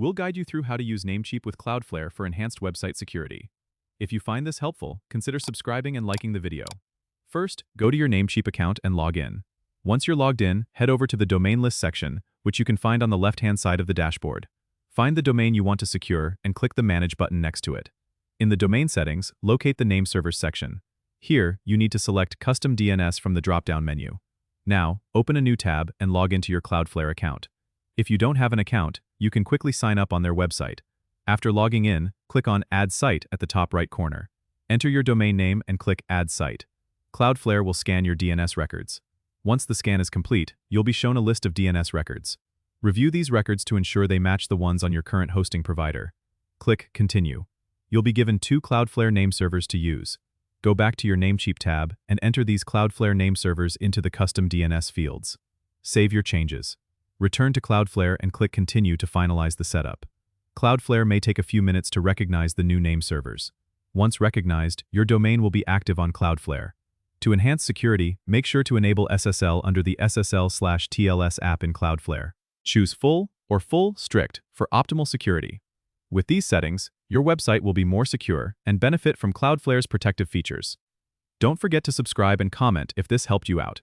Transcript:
We'll guide you through how to use Namecheap with Cloudflare for enhanced website security. If you find this helpful, consider subscribing and liking the video. First, go to your Namecheap account and log in. Once you're logged in, head over to the domain list section, which you can find on the left-hand side of the dashboard. Find the domain you want to secure and click the Manage button next to it. In the domain settings, locate the Name Servers section. Here, you need to select Custom DNS from the drop-down menu. Now, open a new tab and log into your Cloudflare account. If you don't have an account, you can quickly sign up on their website. After logging in, click on Add Site at the top right corner. Enter your domain name and click Add Site. Cloudflare will scan your DNS records. Once the scan is complete, you'll be shown a list of DNS records. Review these records to ensure they match the ones on your current hosting provider. Click Continue. You'll be given 2 Cloudflare name servers to use. Go back to your Namecheap tab and enter these Cloudflare name servers into the custom DNS fields. Save your changes. Return to Cloudflare and click Continue to finalize the setup. Cloudflare may take a few minutes to recognize the new name servers. Once recognized, your domain will be active on Cloudflare. To enhance security, make sure to enable SSL under the SSL/TLS app in Cloudflare. Choose Full or Full Strict for optimal security. With these settings, your website will be more secure and benefit from Cloudflare's protective features. Don't forget to subscribe and comment if this helped you out.